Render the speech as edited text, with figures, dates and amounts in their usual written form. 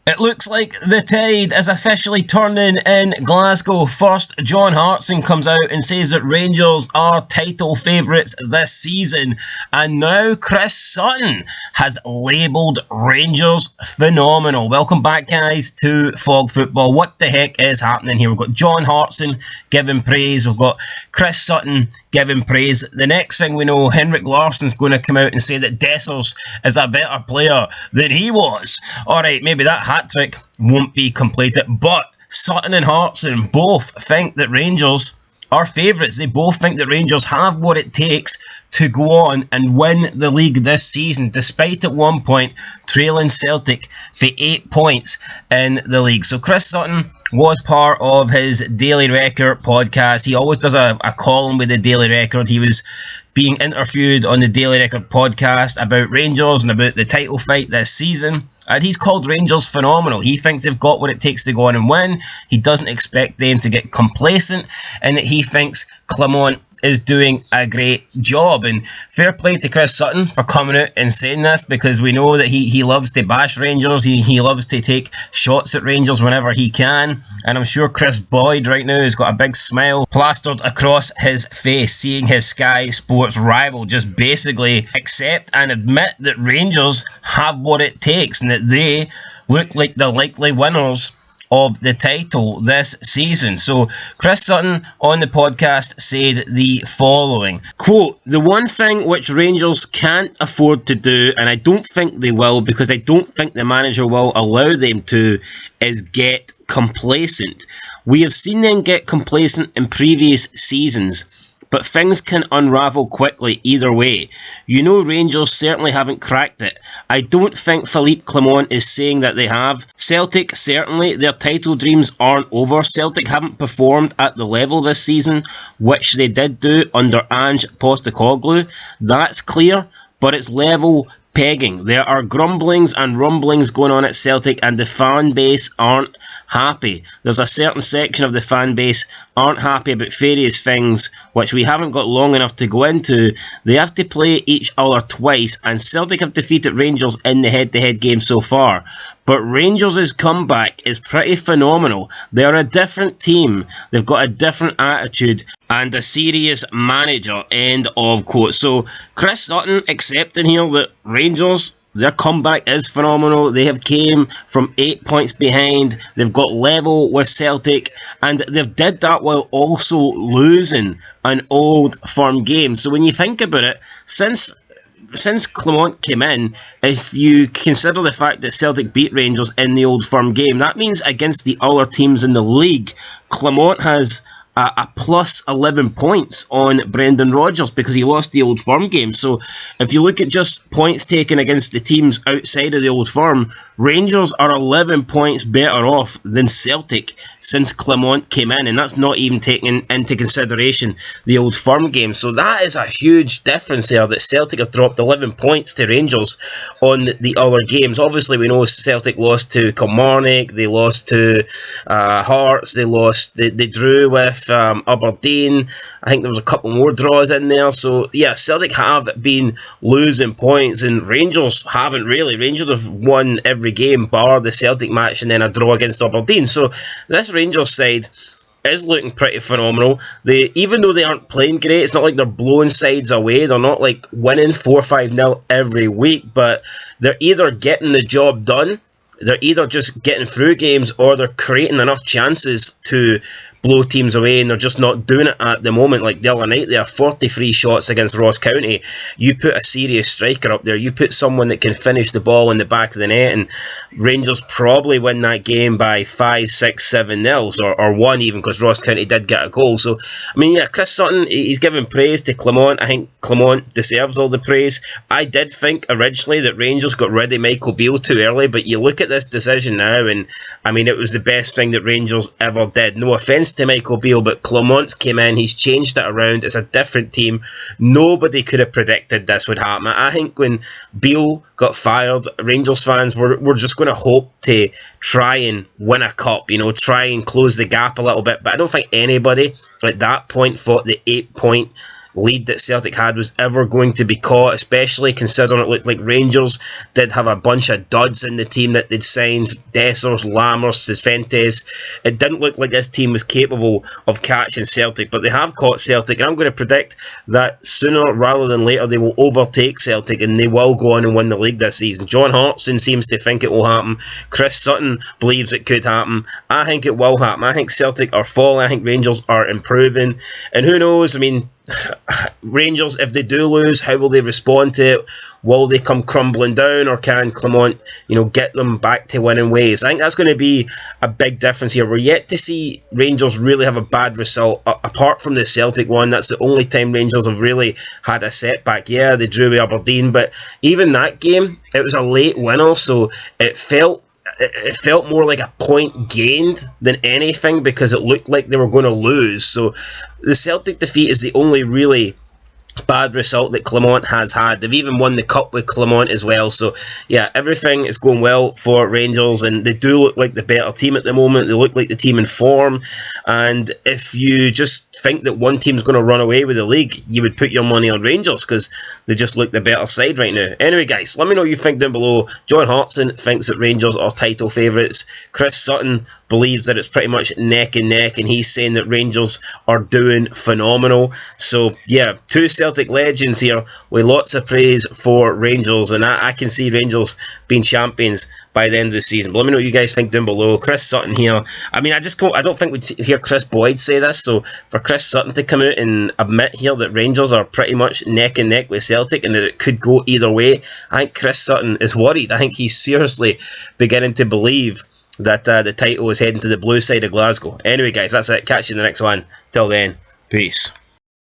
It looks like the tide is officially turning in Glasgow. First, John Hartson comes out and says that Rangers are title favourites this season. And now Chris Sutton has labelled Rangers phenomenal. Welcome back, guys, to Fog Football. What the heck is happening here? We've got John Hartson giving praise. We've got Chris Sutton giving praise. The next thing we know, Henrik Larsson's going to come out and say that Dessers is a better player than he was. Alright, maybe that hat-trick won't be completed, but Sutton and Hartson both think that Rangers are favourites. They both think that Rangers have what it takes to go on and win the league this season, despite at one point trailing Celtic for 8 points in the league. So Chris Sutton was part of his Daily Record podcast. He always does a column with the Daily Record. He was being interviewed on the Daily Record podcast about Rangers and about the title fight this season. And he's called Rangers phenomenal. He thinks they've got what it takes to go on and win. He doesn't expect them to get complacent, and that he thinks Clement is doing a great job. And fair play to Chris Sutton for coming out and saying this, because we know that he loves to bash Rangers. He loves to take shots at Rangers whenever he can. And I'm sure Chris Boyd right now has got a big smile plastered across his face, seeing his Sky Sports rival just basically accept and admit that Rangers have what it takes and that they look like the likely winners of the title this season. So Chris Sutton on the podcast said the following, quote, "The one thing which Rangers can't afford to do, and I don't think they will because I don't think the manager will allow them to, is get complacent. We have seen them get complacent in previous seasons, but things can unravel quickly either way. You know, Rangers certainly haven't cracked it. I don't think Philippe Clement is saying that they have. Celtic, certainly, their title dreams aren't over. Celtic haven't performed at the level this season, which they did do under Ange Postecoglou. That's clear, but it's level pegging. There are grumblings and rumblings going on at Celtic, and the fan base aren't happy. There's a certain section of the fan base aren't happy about various things, which we haven't got long enough to go into. They have to play each other twice, and Celtic have defeated Rangers in the head-to-head game so far. But Rangers' comeback is pretty phenomenal. They're a different team. They've got a different attitude and a serious manager." End of quote. So Chris Sutton accepting here that Rangers, their comeback is phenomenal. They have came from 8 points behind. They've got level with Celtic, and they've did that while also losing an old firm game. So when you think about it, since Clement came in, if you consider the fact that Celtic beat Rangers in the Old Firm game, that means against the other teams in the league, Clement has a plus 11 points on Brendan Rodgers because he lost the Old Firm game. So if you look at just points taken against the teams outside of the Old Firm, Rangers are 11 points better off than Celtic since Clement came in, and that's not even taking into consideration the Old Firm game. So that is a huge difference there, that Celtic have dropped 11 points to Rangers on the other games. Obviously, we know Celtic lost to Kilmarnock, they lost to Hearts, they drew with Aberdeen. I think there was a couple more draws in there. So yeah, Celtic have been losing points, and Rangers haven't really. Rangers have won every game bar the Celtic match and then a draw against Aberdeen. So this Rangers side is looking pretty phenomenal. Even though they aren't playing great, it's not like they're blowing sides away. They're not like winning 4-5-0 every week, but they're either getting the job done, they're either just getting through games, or they're creating enough chances to blow teams away, and they're just not doing it at the moment. Like the other night, there are 43 shots against Ross County. You put a serious striker up there, you put someone that can finish the ball in the back of the net, and Rangers probably win that game by 5, 6, 7 nils, or 1 even, because Ross County did get a goal. So, I mean, yeah, Chris Sutton, he's giving praise to Clement. I think Clement deserves all the praise. I did think originally that Rangers got rid of Michael Beale too early, but you look at this decision now, and I mean, it was the best thing that Rangers ever did. No offence to Michael Beale, but Clement's came in, he's changed it around, it's a different team. Nobody could have predicted this would happen. I think when Beale got fired, Rangers fans were just going to hope to try and win a cup, try and close the gap a little bit, but I don't think anybody at that point thought the 8 point lead that Celtic had was ever going to be caught, especially considering it looked like Rangers did have a bunch of duds in the team that they'd signed, Dessers, Lammers, Cifuentes. It didn't look like this team was capable of catching Celtic, but they have caught Celtic, and I'm going to predict that sooner rather than later they will overtake Celtic and they will go on and win the league this season. John Hartson seems to think it will happen. Chris Sutton believes it could happen. I think it will happen. I think Celtic are falling. I think Rangers are improving. And who knows, I mean, Rangers, if they do lose, how will they respond to it? Will they come crumbling down, or can Clement, get them back to winning ways? I think that's going to be a big difference here. We're yet to see Rangers really have a bad result, apart from the Celtic one. That's the only time Rangers have really had a setback. Yeah, they drew with Aberdeen, but even that game, it was a late winner, so it felt more like a point gained than anything, because it looked like they were going to lose. So the Celtic defeat is the only really bad result that Clement has had. They've even won the cup with Clement as well. So yeah, everything is going well for Rangers, and they do look like the better team at the moment. They look like the team in form, and if you just think that one team's going to run away with the league, you would put your money on Rangers, because they just look the better side right now. Anyway guys, let me know what you think down below. John Hartson thinks that Rangers are title favourites. Chris Sutton believes that it's pretty much neck and neck, and he's saying that Rangers are doing phenomenal. So yeah, two Celtic legends here with lots of praise for Rangers, and I can see Rangers being champions by the end of the season. But let me know what you guys think down below. Chris Sutton here, I mean, I don't think we'd hear Chris Boyd say this, so for Chris Sutton to come out and admit here that Rangers are pretty much neck and neck with Celtic and that it could go either way, I think Chris Sutton is worried. I think he's seriously beginning to believe that the title is heading to the blue side of Glasgow. Anyway guys, that's it. Catch you in the next one. Till then, peace.